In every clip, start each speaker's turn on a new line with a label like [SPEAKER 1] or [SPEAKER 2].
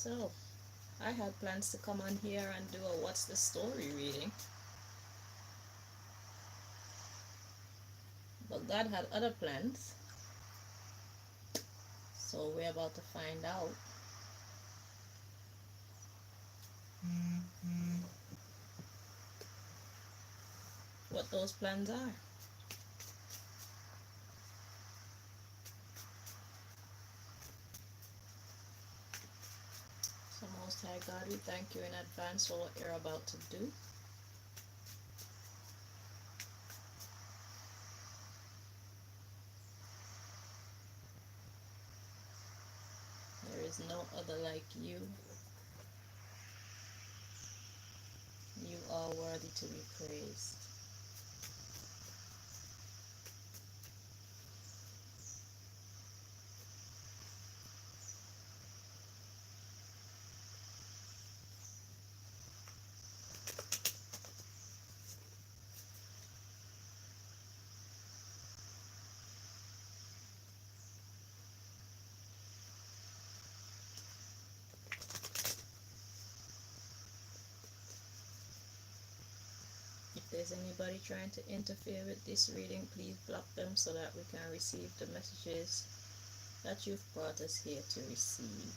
[SPEAKER 1] So, I had plans to come on here and do a What's the Story reading, but God had other plans, so we're about to find out what those plans are. So, Most High God, we thank you in advance for what you're about to do. There is no other like you. You are worthy to be praised. If there's anybody trying to interfere with this reading, please block them so that we can receive the messages that you've brought us here to receive.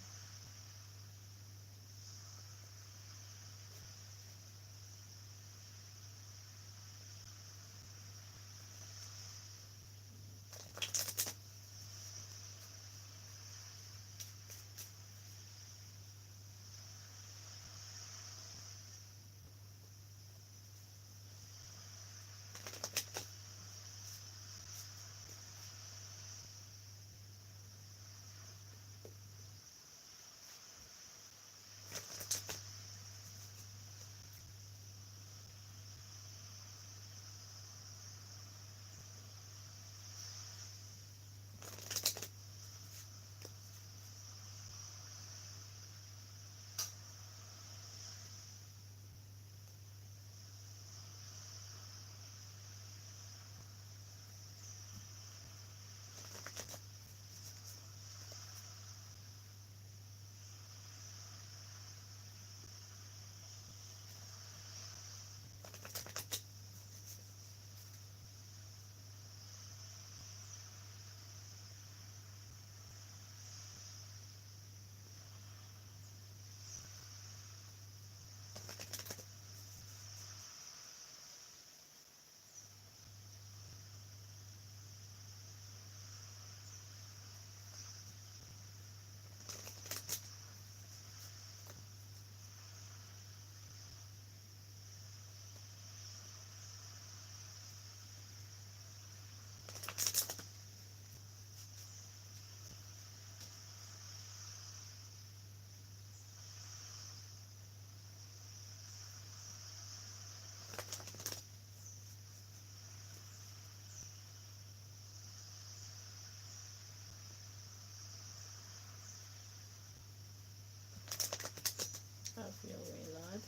[SPEAKER 1] Have your way, Lord.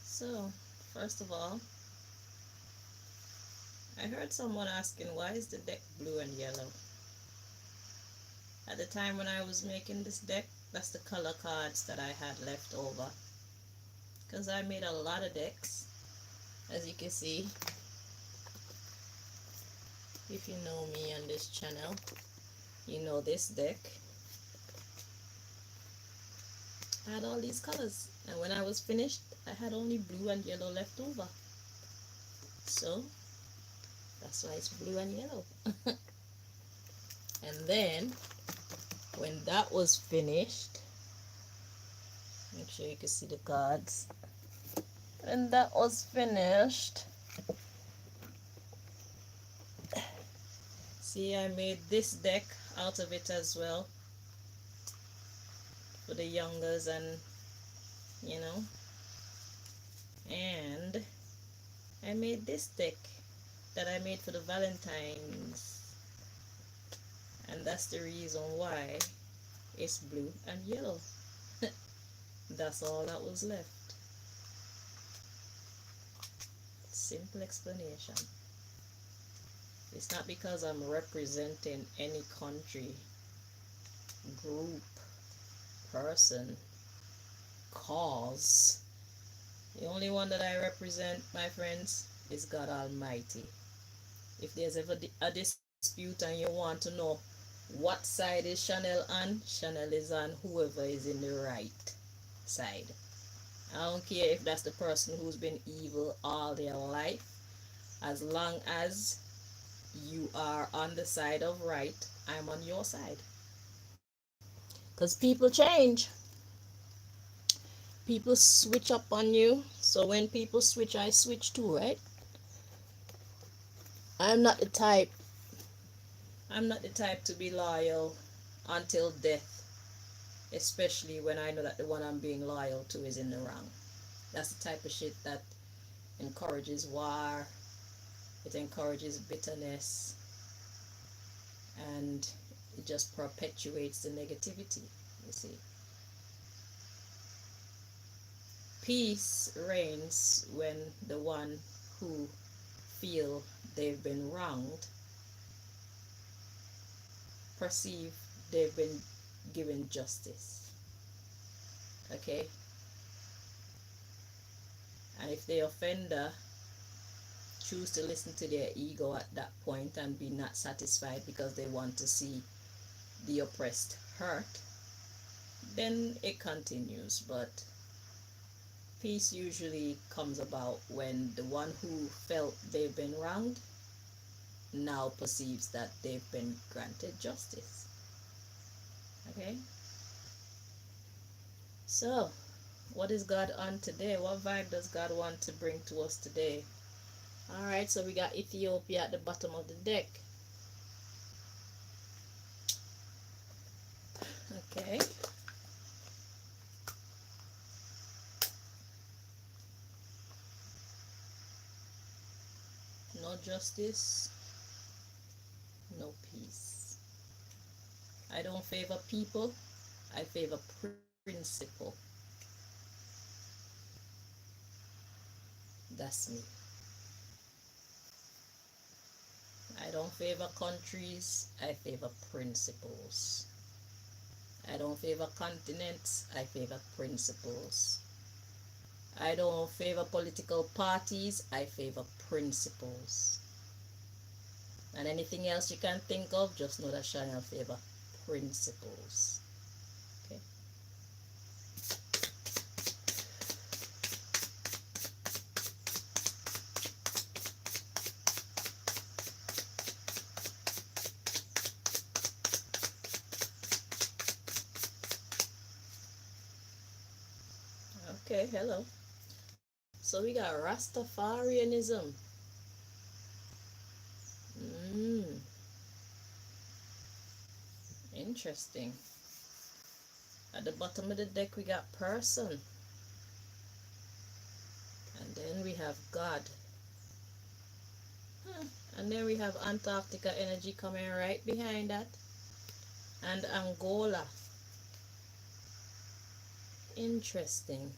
[SPEAKER 1] So, first of all, I heard someone asking why is the deck blue and yellow? At the time when I was making this deck, that's the color cards that I had left over. Because I made a lot of decks. As you can see, if you know me on this channel, you know this deck. I had all these colors. And when I was finished, I had only blue and yellow left over. So, that's why it's blue and yellow. And then, when that was finished, make sure you can see the cards. When that was finished, See, I made this deck out of it as well for the youngers, and you know, and I made this deck that I made for the Valentines, and that's the reason why it's blue and yellow. That's all that was left. Simple explanation. It's not because I'm representing any country, group, person, cause. The only one that I represent, my friends, is God Almighty. If there's ever a dispute and you want to know what side is Chanel on, Chanel is on whoever is in the right side. I don't care if that's the person who's been evil all their life. As long as you are on the side of right, I'm on your side. Because people change, people switch up on you. So when people switch, I switch too, right? I'm not the type. I'm not the type to be loyal until death, especially when I know that the one I'm being loyal to is in the wrong. That's the type of shit that encourages war, it encourages bitterness, and it just perpetuates the negativity, you see. Peace reigns when the one who feel they've been wronged perceive they've been given justice. Okay? And if the offender choose to listen to their ego at that point and be not satisfied because they want to see the oppressed hurt, then it continues. But peace usually comes about when the one who felt they've been wronged now perceives that they've been granted justice. Okay? So, what is God on today? What vibe does God want to bring to us today? Alright, so we got Ethiopia at the bottom of the deck. Okay. No justice, no peace. I don't favor people, I favor principle. That's me. I don't favor countries, I favor principles. I don't favor continents, I favor principles. I don't favor political parties, I favor principles. And anything else you can think of, just know that Chanel favor principles. Okay. Okay, hello. So we got Rastafarianism. Mm, interesting. At the bottom of the deck we got person. And then we have God. And then we have Antarctica energy coming right behind that. And Angola. Interesting.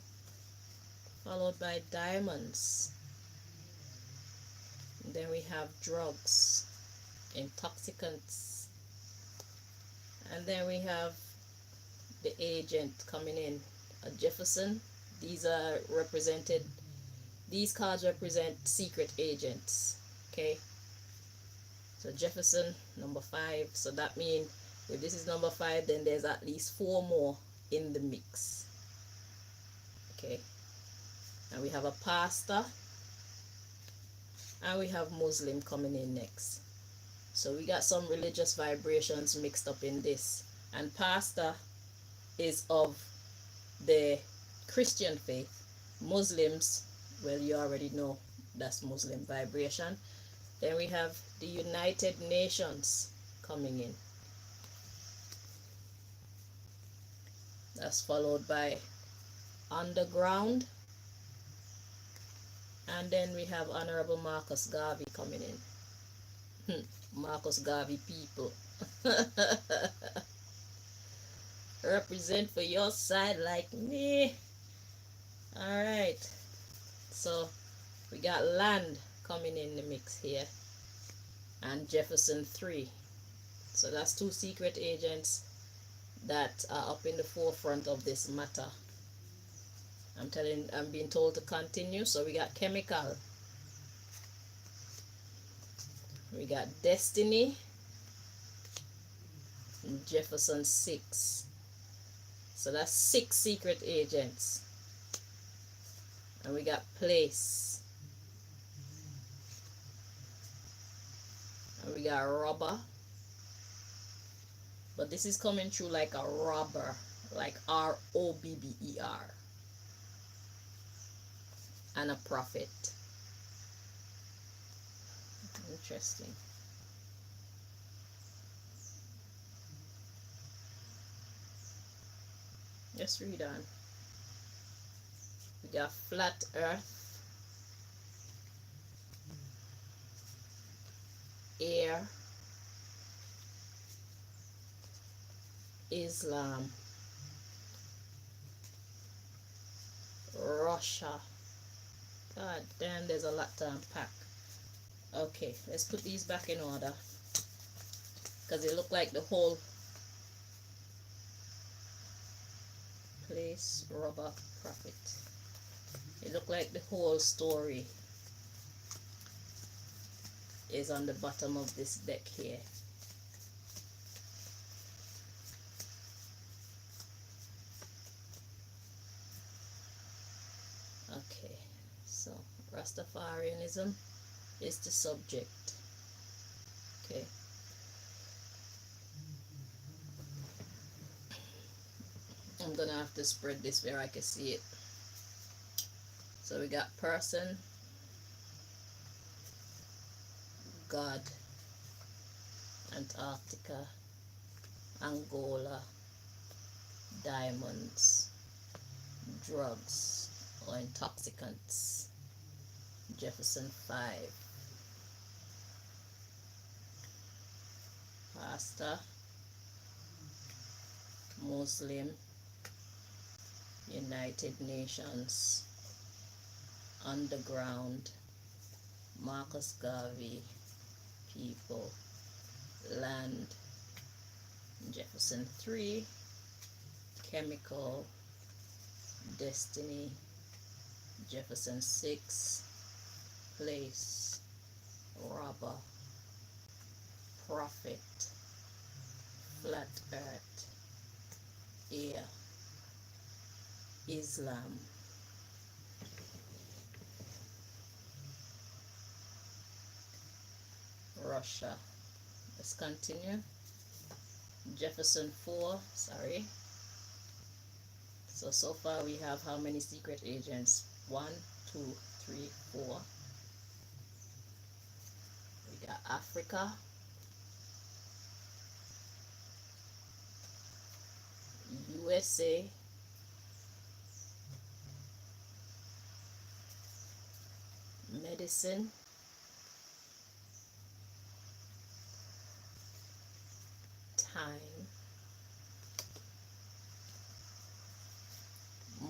[SPEAKER 1] Followed by diamonds. And then we have drugs, intoxicants. And then we have the agent coming in, a Jefferson. These are represented, these cards represent secret agents. Okay, so Jefferson, number 5. So that means if this is number 5, then there's at least 4 more in the mix. Okay, and we have a pastor, and we have Muslim coming in next. So we got some religious vibrations mixed up in this. And pastor is of the Christian faith. Muslims, well, you already know that's Muslim vibration. Then we have the United Nations coming in. That's followed by Underground. And then we have Honorable Marcus Garvey coming in. Marcus Garvey people. Represent for your side like me. Alright. So we got land coming in the mix here. And Jefferson 3. So that's two secret agents that are up in the forefront of this matter. I'm being told to continue. So we got chemical. We got Destiny. And Jefferson 6. So that's 6 secret agents. And we got Place. And we got Robber. But this is coming through like a robber. Like R-O-B-B-E-R. And a prophet. Interesting. Let's read on. We got Flat Earth, Air, Islam, Russia. God damn, there's a lot to unpack. Okay, let's put these back in order. Because they look like the whole Place, Robber, Prophet. It look like the whole story is on the bottom of this deck here. Okay, so Rastafarianism is the subject. Okay. I'm gonna have to spread this where I can see it. So we got person, God, Antarctica, Angola, diamonds, drugs or intoxicants, Jefferson 5, pastor, Muslim, United Nations, Underground, Marcus Garvey, people, land, Jefferson 3, chemical, destiny, Jefferson 6, place, robber, prophet, flat earth, air, Islam. Russia. Let's continue. Jefferson 4, sorry. So far we have how many secret agents? 1, 2, 3, 4. We got Africa, USA, medicine, time,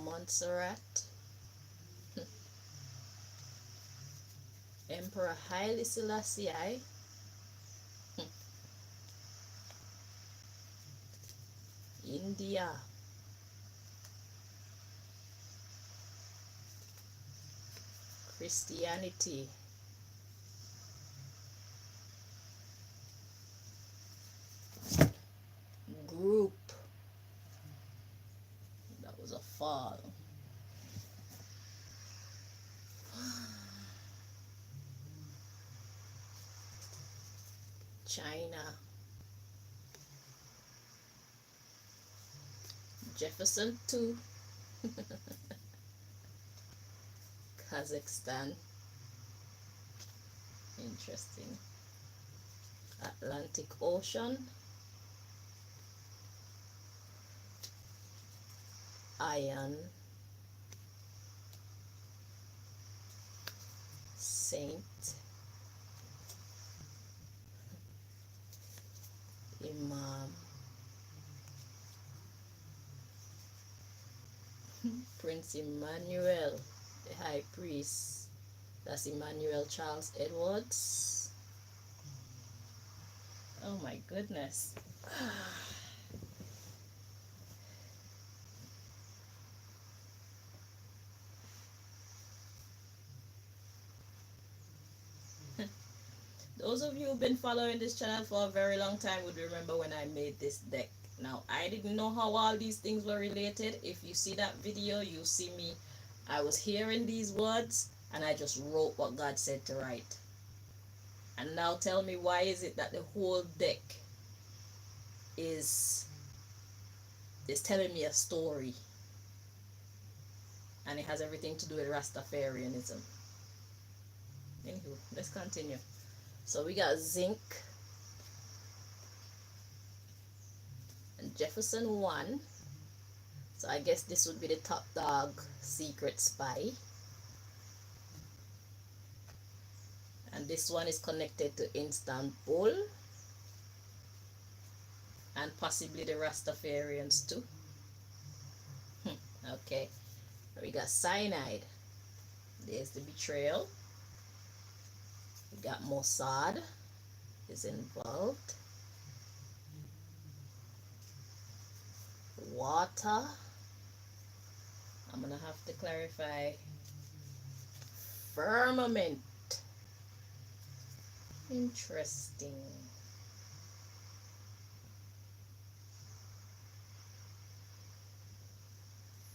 [SPEAKER 1] Montserrat, Emperor Haile Selassie, India, Christianity, group, that was a fall, China, Jefferson 2, Kazakhstan, Interesting. Atlantic Ocean, Iron, Saint, Imam, Prince Emmanuel, the High Priest. That's Emmanuel Charles Edwards. Oh my goodness. Those of you who've been following this channel for a very long time would remember when I made this deck. Now, I didn't know how all these things were related. If you see that video, you see me. I was hearing these words and I just wrote what God said to write. And now tell me, why is it that the whole deck is telling me a story? And it has everything to do with Rastafarianism. Anywho, let's continue. So we got Zinc and Jefferson 1. So I guess this would be the top dog secret spy. And this one is connected to Istanbul and possibly the Rastafarians too. Okay, we got Cyanide. There's the betrayal. We got Mossad is involved. Water. I'm gonna have to clarify. Firmament. Interesting.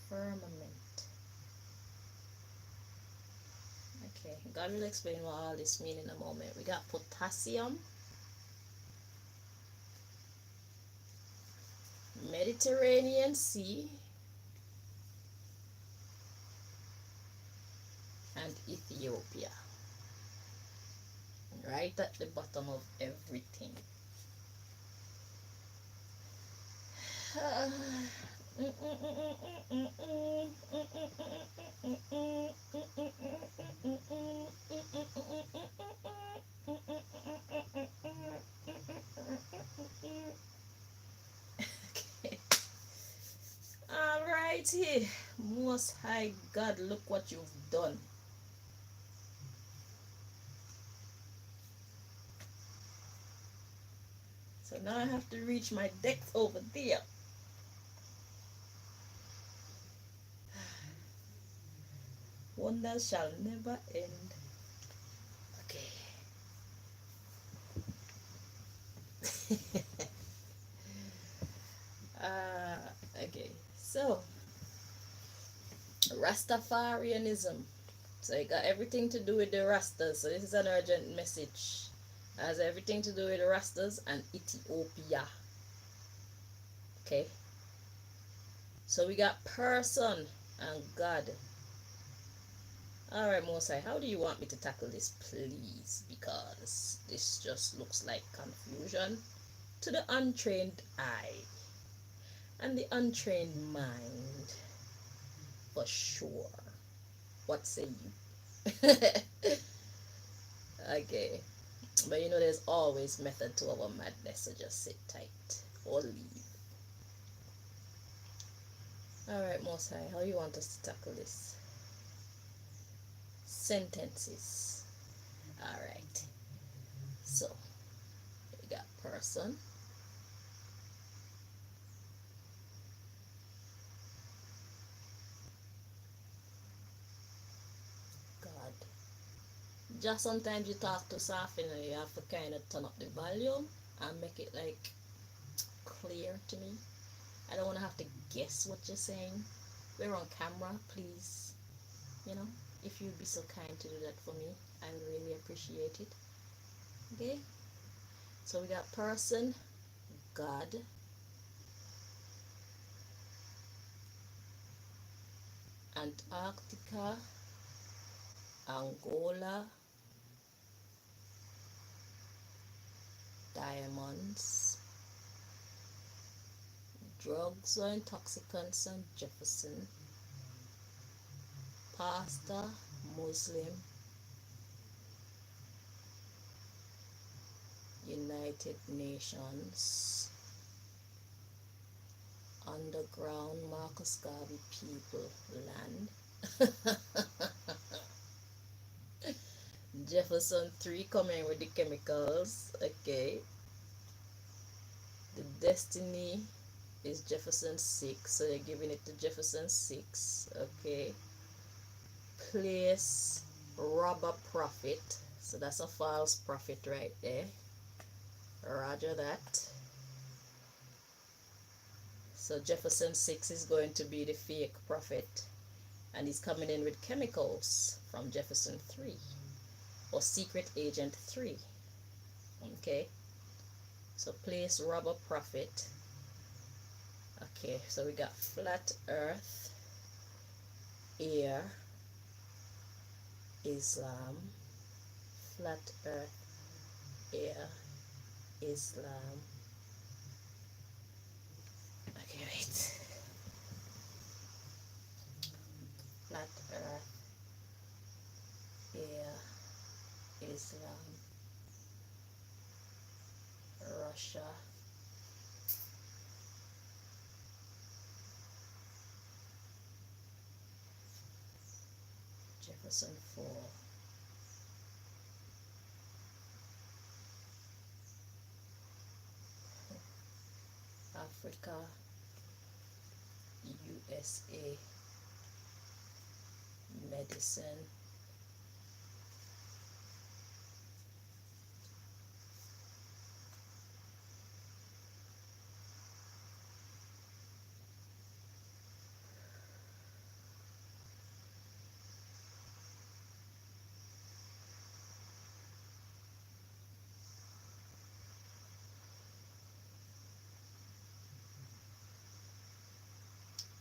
[SPEAKER 1] Firmament. Okay, God will explain what all this means in a moment. We got potassium. Mediterranean Sea. And Ethiopia. Right at the bottom of everything. Okay. Alrighty. Most High God, look what you've done. So now I have to reach my depth over there. Wonders shall never end. Okay. Okay. So, Rastafarianism. So it got everything to do with the Rastas. So this is an urgent message. It has everything to do with the Rastas and Ethiopia. Okay. So we got person and God. Alright, Mosai, how do you want me to tackle this, please? Because this just looks like confusion to the untrained eye and the untrained mind, for sure. What say you? Okay, but you know there's always method to our madness, so just sit tight or leave. Alright, Mosai, how you want us to tackle this? Sentences. Alright, so we got person, God. Just sometimes you talk too soft and you have to kind of turn up the volume and make it like clear to me. I don't want to have to guess what you're saying. We're on camera, please. You know, if you'd be so kind to do that for me, I would really appreciate it. Okay, so we got person, God, Antarctica, Angola, diamonds, drugs or intoxicants on Jefferson, pastor, Muslim, United Nations, underground Marcus Garvey people, land. Jefferson 3 coming with the chemicals. Okay. The destiny is Jefferson 6, so you're giving it to Jefferson 6. Okay. Place robber prophet, so that's a false prophet right there. Roger that. So Jefferson 6 is going to be the fake prophet, and he's coming in with chemicals from Jefferson 3 or secret agent 3. Okay, so place robber prophet. Okay, so we got flat earth, air, Islam, flat earth, air, Islam. Okay, wait. Flat earth, air, Islam, Russia, Jefferson 4. Africa, USA, medicine,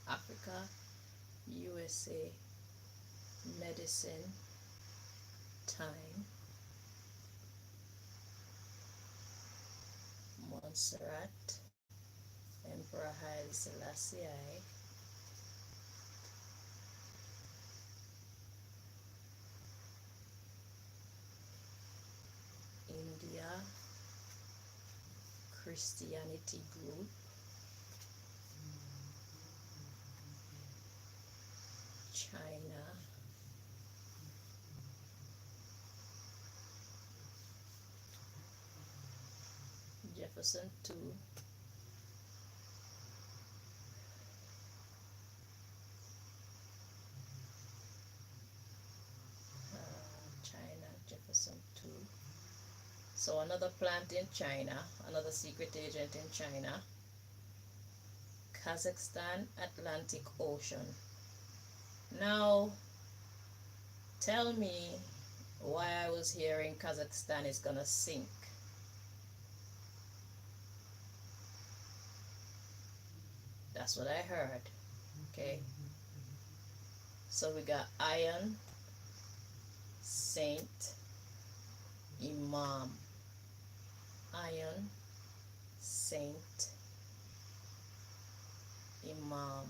[SPEAKER 1] Africa, USA, medicine, time, Montserrat, Emperor Haile Selassie, India, Christianity group, China, Jefferson 2, China, Jefferson 2. So another plant in China, another secret agent in China, Kazakhstan, Atlantic Ocean. Now, tell me why I was hearing Kazakhstan is gonna sink. That's what I heard. Okay. So we got Iron, Saint, Imam. Iron, Saint, Imam.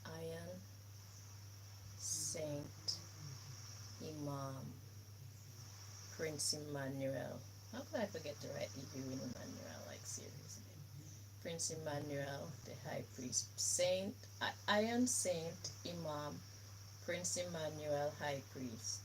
[SPEAKER 1] Iron, Saint, Imam. Prince Emmanuel. How could I forget to write the U in Emmanuel? Like, seriously. Prince Emmanuel, the high priest. Saint, Iron Saint, Imam. Prince Emmanuel, high priest.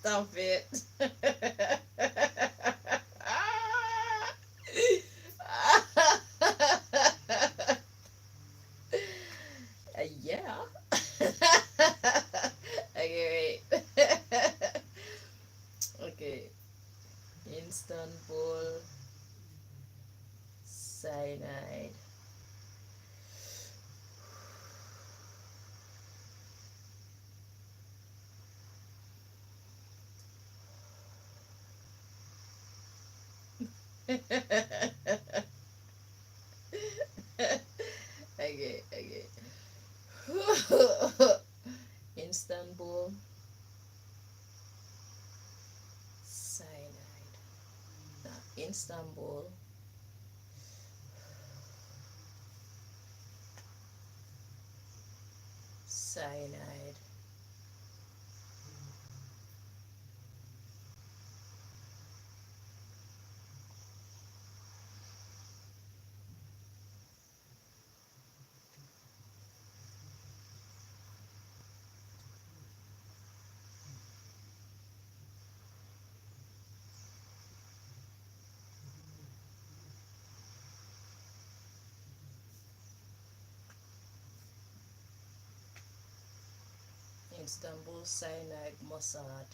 [SPEAKER 1] Stop it. Yeah. Okay, Istanbul cyanide. Okay, okay. Istanbul cyanide. Now, Istanbul cyanide. Istanbul cyanide Mossad.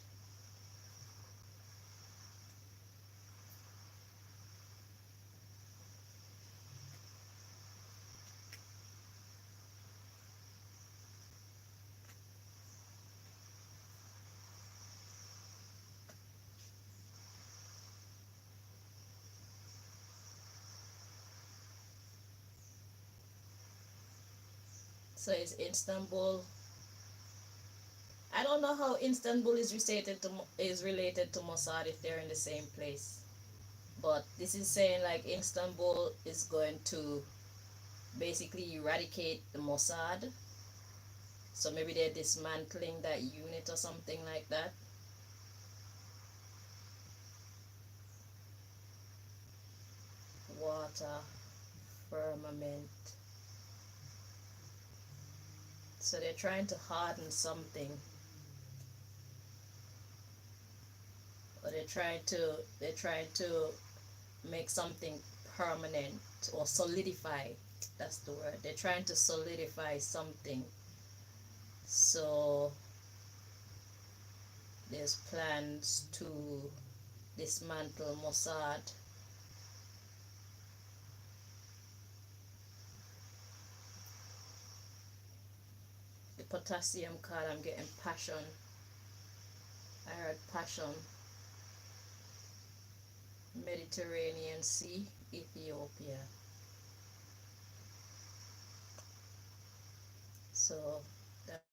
[SPEAKER 1] So is Istanbul. I don't know how Istanbul is related to Mossad if they're in the same place. But this is saying like Istanbul is going to basically eradicate the Mossad. So maybe they're dismantling that unit or something like that. Water, firmament. So they're trying to harden something. Or they're trying to make something permanent or solidify. That's the word. They're trying to solidify something. So there's plans to dismantle Mossad. The potassium card, I'm getting passion. I heard passion. Mediterranean Sea, Ethiopia. So that,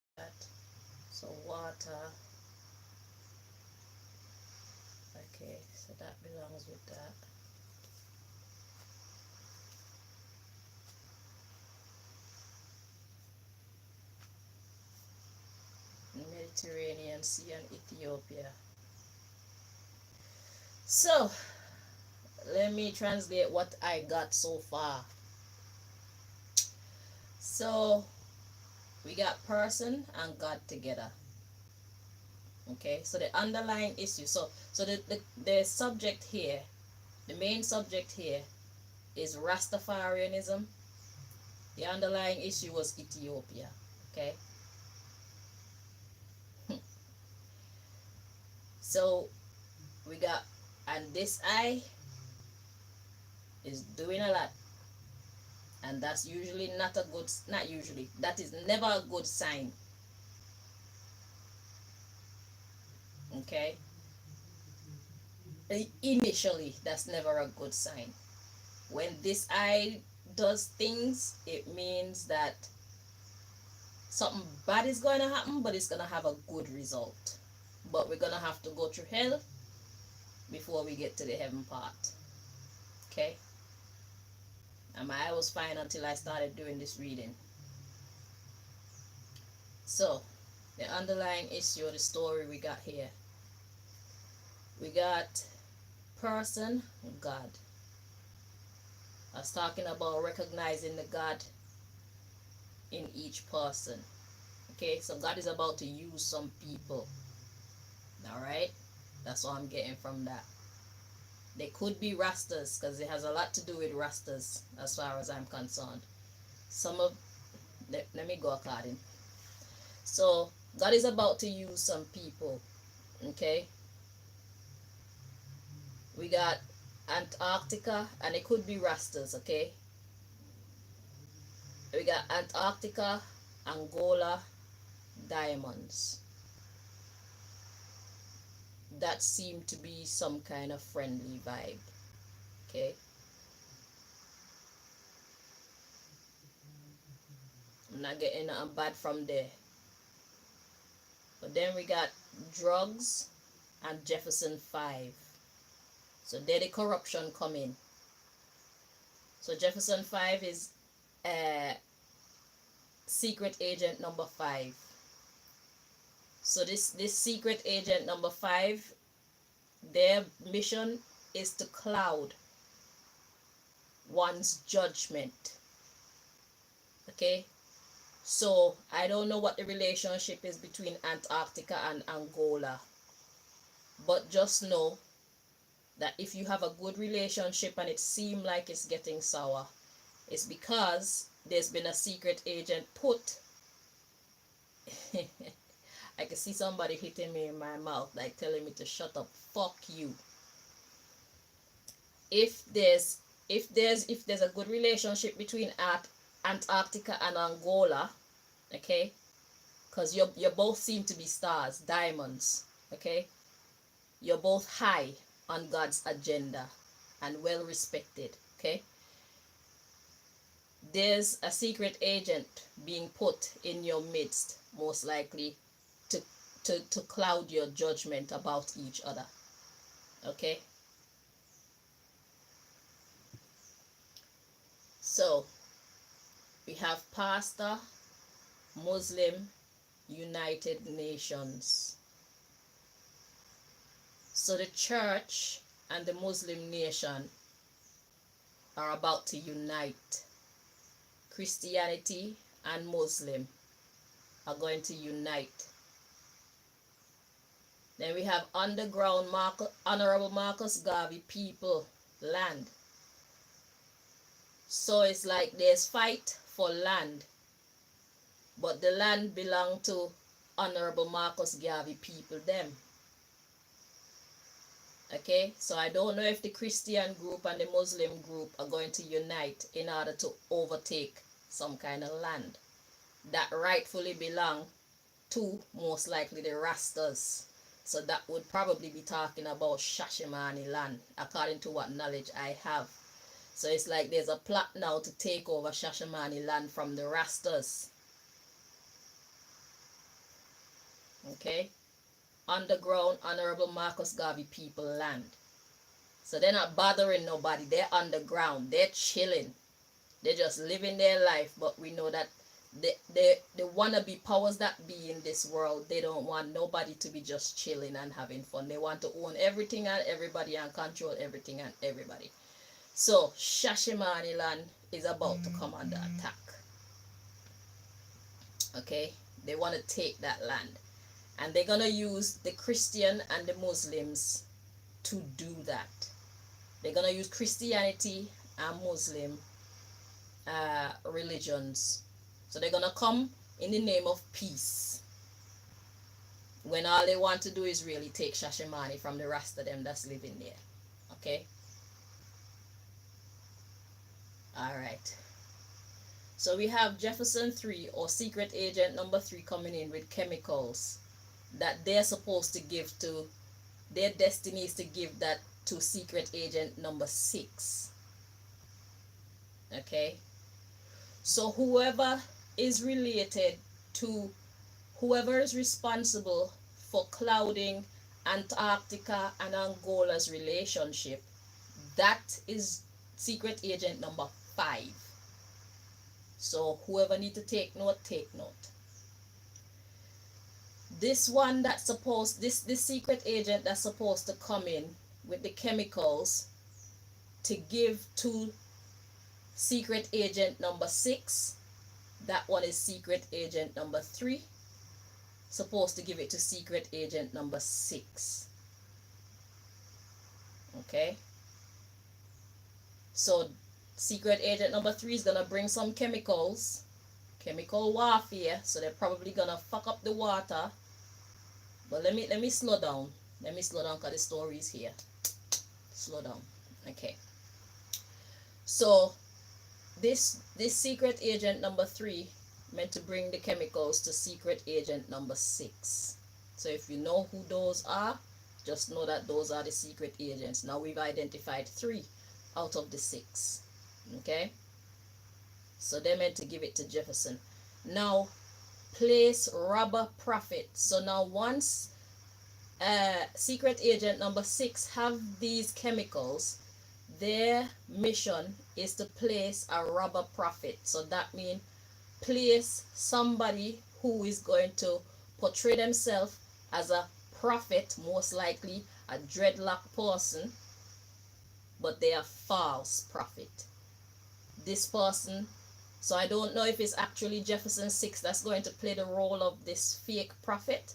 [SPEAKER 1] so water. Okay, so that belongs with that. Mediterranean Sea and Ethiopia. So let me translate what I got so far. So we got person and God together. Okay, so the underlying issue. So the subject here, the main subject here is Rastafarianism. The underlying issue was Ethiopia. Okay. So we got, and this eye is doing a lot, and that's usually not a good, not usually, that is never a good sign. Okay. Initially, that's never a good sign. When this eye does things, it means that something bad is going to happen, but it's going to have a good result. But we're going to have to go through hell before we get to the heaven part. Okay? And my eye was fine until I started doing this reading. So, the underlying issue, the story we got here. We got person, God. I was talking about recognizing the God in each person. Okay, so God is about to use some people. Alright? That's what I'm getting from that. They could be Rastas, because it has a lot to do with Rastas as far as I'm concerned. Some of let me go according. So God is about to use some people. Okay? We got Antarctica, and it could be Rastas, okay? We got Antarctica, Angola, diamonds. That seemed to be some kind of friendly vibe, okay? I'm not getting nothing bad from there. But then we got drugs and Jefferson 5. So there the corruption come in. So Jefferson 5 is secret agent number 5. So this secret agent number 5, their mission is to cloud one's judgment. Okay? So I don't know what the relationship is between Antarctica and Angola. But just know that if you have a good relationship and it seems like it's getting sour, it's because there's been a secret agent put. I can see somebody hitting me in my mouth, like telling me to shut up. Fuck you. If there's a good relationship between Antarctica and Angola, okay, because you both seem to be stars, diamonds, okay, you're both high on God's agenda and well respected, okay. There's a secret agent being put in your midst, most likely to cloud your judgment about each other, okay. So we have Pastor, Muslim, United Nations. So the church and the Muslim nation are about to unite. Christianity and Muslim are going to unite. Then we have underground Honorable Marcus Garvey people land. So it's like there's fight for land, but the land belong to Honorable Marcus Garvey people them. Okay, so I don't know if the Christian group and the Muslim group are going to unite in order to overtake some kind of land that rightfully belong to, most likely, the Rastas. So that would probably be talking about Shashemene land, according to what knowledge I have. So it's like there's a plot now to take over Shashemene land from the Rastas. Okay? Underground Honorable Marcus Garvey people land. So they're not bothering nobody. They're underground. They're chilling. They're just living their life. But we know that the wannabe powers that be in this world, they don't want nobody to be just chilling and having fun. They want to own everything and everybody and control everything and everybody. So Shashemene land is about to come under attack. Okay? They want to take that land. And they're going to use the Christian and the Muslims to do that. They're going to use Christianity and Muslim religions. So they're going to come in the name of peace, when all they want to do is really take Shashemene from the rest of them that's living there. Okay? Alright. So we have Jefferson 3, or secret agent number 3, coming in with chemicals that they're supposed to give to, their destiny is to give that to secret agent number 6. Okay? So whoever is related to, whoever is responsible for clouding Antarctica and Angola's relationship, that is secret agent number 5. So whoever need to take note, take note. This one that's supposed, this secret agent that's supposed to come in with the chemicals to give to secret agent number 6, that one is secret agent number 3, supposed to give it to secret agent number 6. Okay? So secret agent number 3 is gonna bring some chemicals, chemical warfare, so they're probably gonna fuck up the water. But let me slow down. Let me slow down because the story is here. slow down. Okay. So this secret agent number 3 meant to bring the chemicals to secret agent number 6. So if you know who those are, just know that those are the secret agents. Now we've identified 3 out of the 6. Okay? So they meant to give it to Jefferson. Now place robber prophet. So now once secret agent number 6 have these chemicals, their mission is to place a robber prophet. So that means place somebody who is going to portray themselves as a prophet, most likely a dreadlock person, but they are false prophet. This person, so I don't know if it's actually Jefferson 6 that's going to play the role of this fake prophet,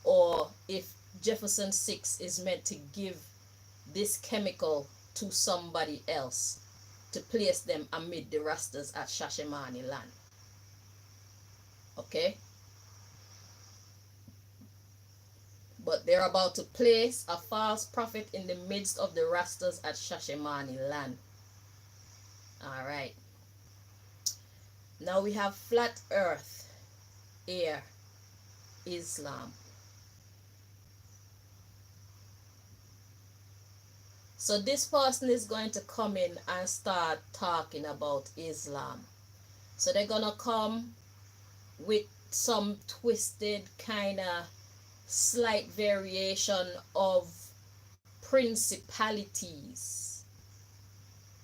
[SPEAKER 1] or if Jefferson 6 is meant to give this chemical to somebody else to place them amid the Rastas at Shashemene land. Okay? But they're about to place a false prophet in the midst of the Rastas at Shashemene land. Alright. Now we have flat earth, air, Islam. So this person is going to come in and start talking about Islam. So they're going to come with some twisted kind of slight variation of principalities,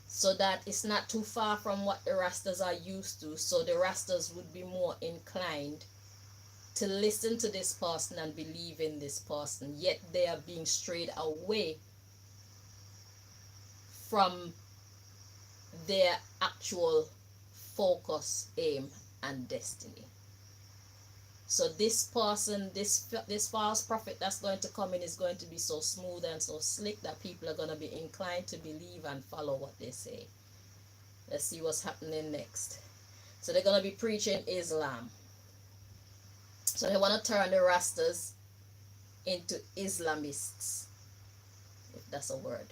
[SPEAKER 1] so that it's not too far from what the Rastas are used to. So the Rastas would be more inclined to listen to this person and believe in this person, yet they are being strayed away from their actual focus, aim, and destiny. So this person, this false prophet that's going to come in is going to be so smooth and so slick that people are going to be inclined to believe and follow what they say. Let's see what's happening next. So they're going to be preaching Islam. So they want to turn the Rastas into Islamists, if that's a word.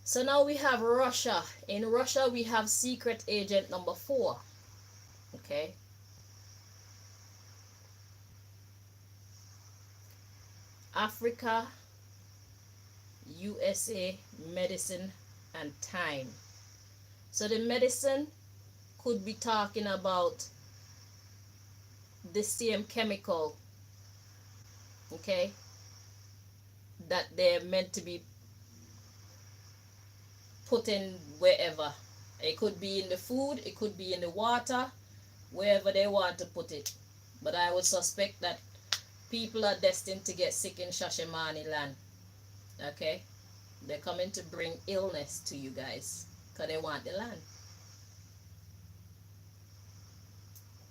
[SPEAKER 1] So now we have Russia. In Russia we have secret agent number 4. Okay. Africa, USA, medicine, and time. So the medicine could be talking about the same chemical, okay, that they're meant to be put in wherever. It could be in the food, it could be in the water, wherever they want to put it. But I would suspect that people are destined to get sick in Shashemene land. Okay? They're coming to bring illness to you guys because they want the land.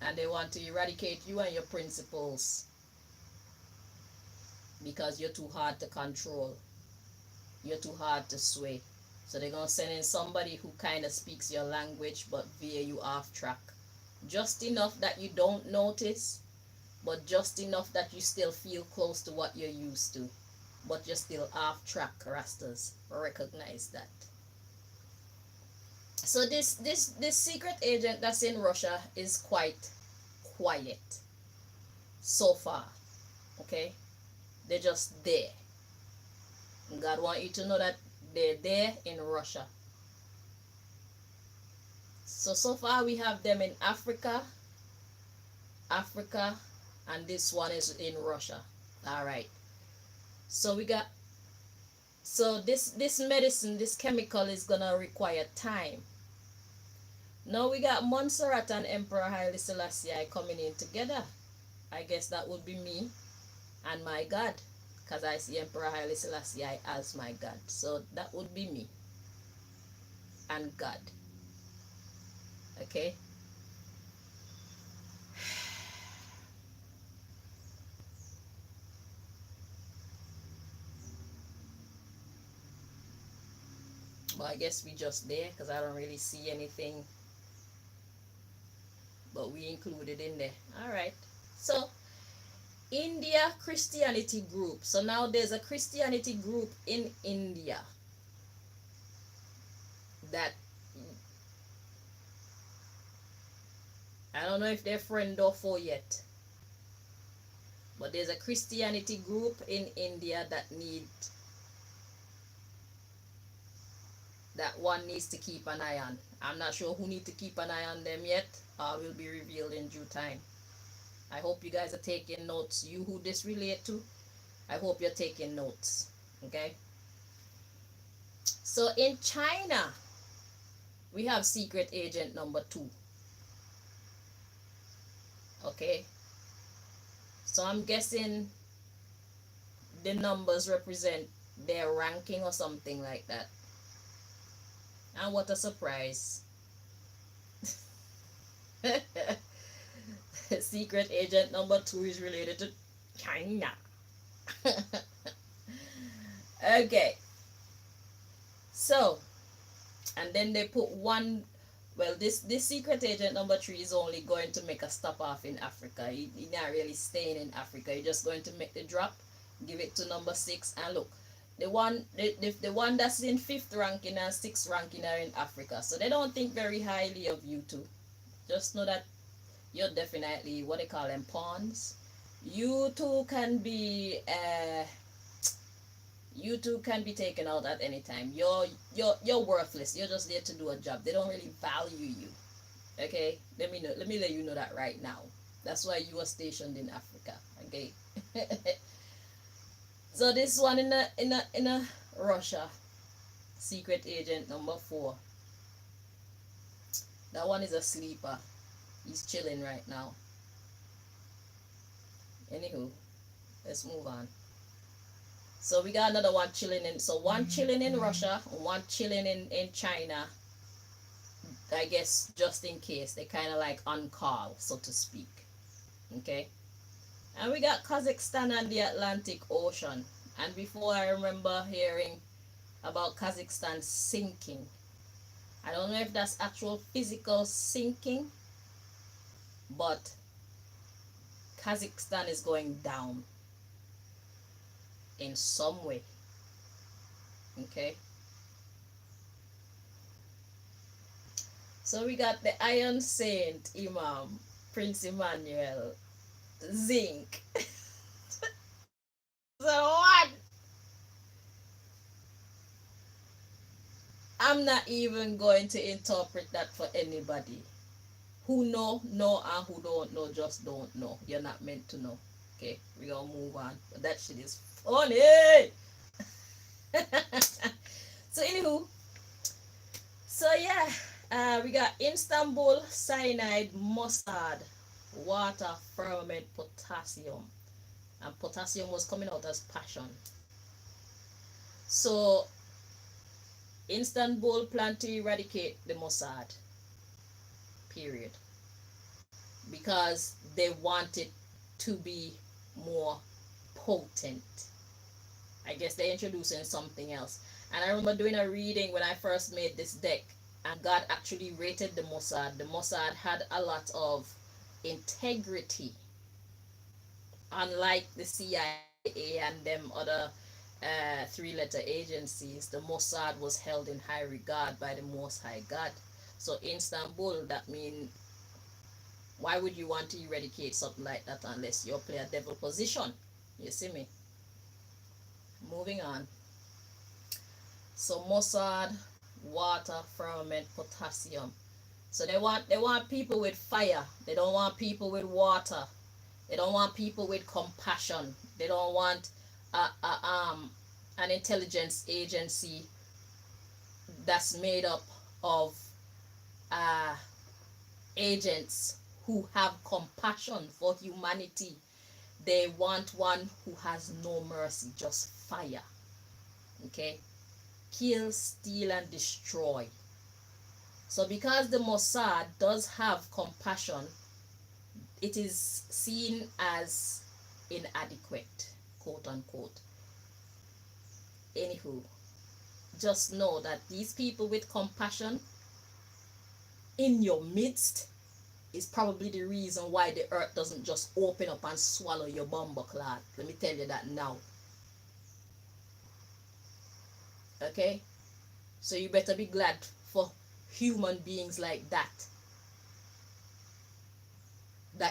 [SPEAKER 1] And they want to eradicate you and your principles because you're too hard to control. You're too hard to sway. So they're going to send in somebody who kind of speaks your language but veer you off track. Just enough that you don't notice, but just enough that you still feel close to what you're used to. But you're still off track, Rastas. Recognize that. So this secret agent that's in Russia is quite quiet so far. Okay? They're just there. God wants you to know that they're there in Russia. So far we have them in Africa, and this one is in Russia. All right. So we got, so this medicine, this chemical is gonna require time. Now we got Montserrat and Emperor Haile Selassie coming in together. I guess that would be me and my God, because I see Emperor Haile Selassie as my God. So that would be me and God. Okay. But I guess we just there because I don't really see anything, but we included in there. All right. So India Christianity group. So now there's a Christianity group in India that, I don't know if they're friend or foe yet, but there's a Christianity group in India that one needs to keep an eye on. I'm not sure who need to keep an eye on them yet. Will be revealed in due time. I hope you guys are taking notes. You who this relate to, I hope you're taking notes. Okay. So in China, we have secret agent number 2. Okay. So I'm guessing the numbers represent their ranking or something like that. And what a surprise. Secret agent number 2 is related to China. Okay. So, and then they put one, well, this secret agent number 3 is only going to make a stop off in Africa. He not really staying in Africa. He's just going to make the drop, give it to number 6, and look, the one that's in 5th ranking and 6th ranking are in Africa. So they don't think very highly of you two. Just know that you're definitely what they call them, pawns. You two can be taken out at any time. You're worthless. You're just there to do a job. They don't really value you. Okay? Let me let you know that right now. That's why you are stationed in Africa. Okay? So this one in a Russia, secret agent number 4. That one is a sleeper. He's chilling right now. Anywho, let's move on. So we got another one chilling in. So one chilling in Russia, one chilling in China. I guess just in case. They kind of like on call, so to speak. Okay. And we got Kazakhstan and the Atlantic Ocean. And before, I remember hearing about Kazakhstan sinking. I don't know if that's actual physical sinking, but Kazakhstan is going down in some way. Okay. So we got the Iron Saint Imam, Prince Emmanuel, zinc. So what? I'm not even going to interpret that for anybody. Who know, and who don't know, just don't know. You're not meant to know. Okay, we're gonna move on. But that shit is funny. So anywho, so yeah, we got Istanbul, cyanide, mustard, water, firmament, potassium. And potassium was coming out as passion. So Istanbul plan to eradicate the Mossad, period, because they want it to be more potent. I guess they're introducing something else. And I remember doing a reading when I first made this deck, and God actually rated the Mossad. The Mossad had a lot of integrity, unlike the CIA and them other 3-letter agencies. The Mossad was held in high regard by the Most High God. So Istanbul, that means, why would you want to eradicate something like that unless you play a devil position? You see me? Moving on. So Mossad, water, firmament, potassium. So they want people with fire. They don't want people with water. They don't want people with compassion. They don't want an intelligence agency that's made up of agents who have compassion for humanity. They want one who has no mercy, just fire. Okay? Kill, steal, and destroy. So because the Mossad does have compassion, it is seen as inadequate, quote unquote. Anywho, just know that these people with compassion in your midst, is probably the reason why the earth doesn't just open up and swallow your bumbo clot. Let me tell you that now. Okay? So you better be glad for human beings like that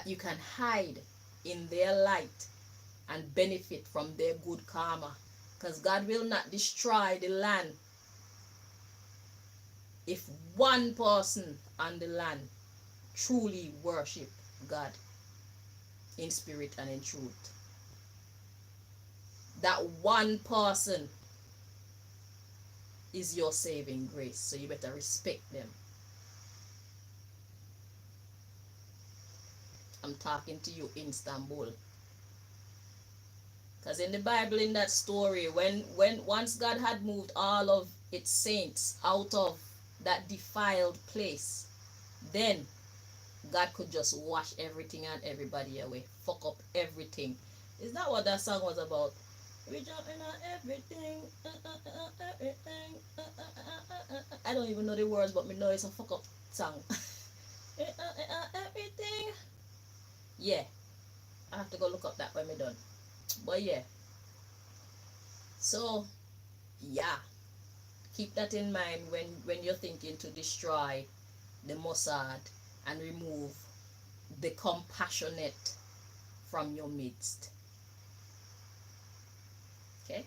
[SPEAKER 1] you can hide in their light and benefit from their good karma. Because God will not destroy the land if one person on the land truly worship God in spirit and in truth. That one person is your saving grace, so you better respect them. I'm talking to you, Istanbul. Because in the Bible, in that story, when once God had moved all of its saints out of that defiled place, then God could just wash everything and everybody away, fuck up everything. Is that what that song was about? We jumping on everything, everything. I don't even know the words, but me know it's a fuck up song. Everything. Yeah, I have to go look up that when me done. But yeah, so yeah, keep that in mind when you're thinking to destroy the Mossad and remove the compassionate from your midst. Okay,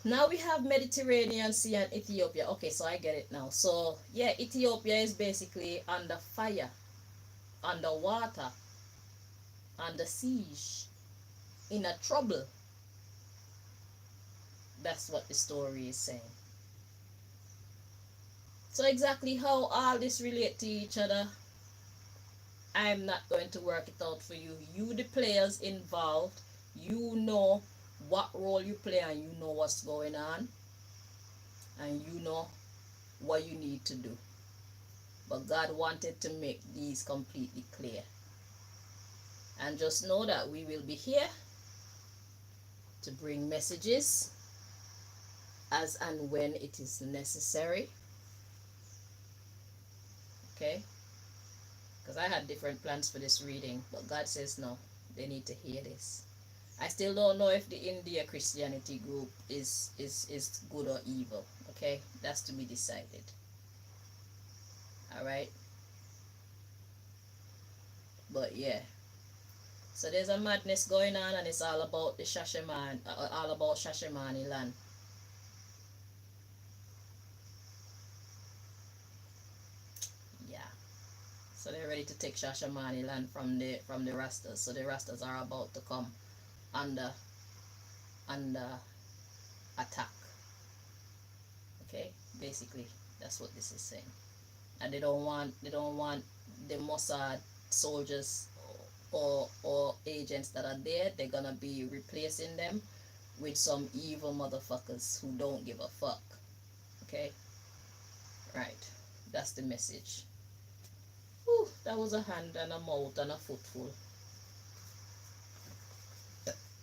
[SPEAKER 1] now we have Mediterranean Sea and Ethiopia. Okay, so I get it now. So yeah, Ethiopia is basically under fire, under water, under siege, in a trouble. That's what the story is saying. So exactly how all this relate to each other, I'm not going to work it out for you. You, the players involved, you know what role you play and you know what's going on and you know what you need to do. But God wanted to make these completely clear. And just know that we will be here to bring messages as and when it is necessary. Okay? Because I had different plans for this reading, but God says no, they need to hear this. I still don't know if the India Christianity group is good or evil. Okay? That's to be decided. Alright? But yeah. So there's a madness going on and it's all about the Shashemene, all about Shashemene land. Yeah. So they're ready to take Shashemene land from the Rastas. So the Rastas are about to come under attack. Okay? Basically, that's what this is saying. And they don't want the Mossad soldiers or agents that are there. They're gonna be replacing them with some evil motherfuckers who don't give a fuck. Okay? Right. That's the message. Whew, that was a hand and a mouth and a footful.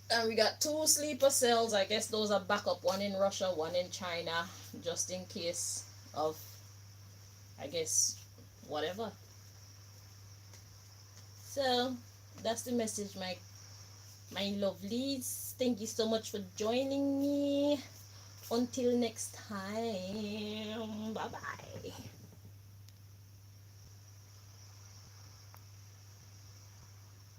[SPEAKER 1] And we got 2 sleeper cells. I guess those are backup. One in Russia, one in China. Just in case of, I guess, whatever. So, that's the message, my lovelies. Thank you so much for joining me. Until next time. Bye-bye.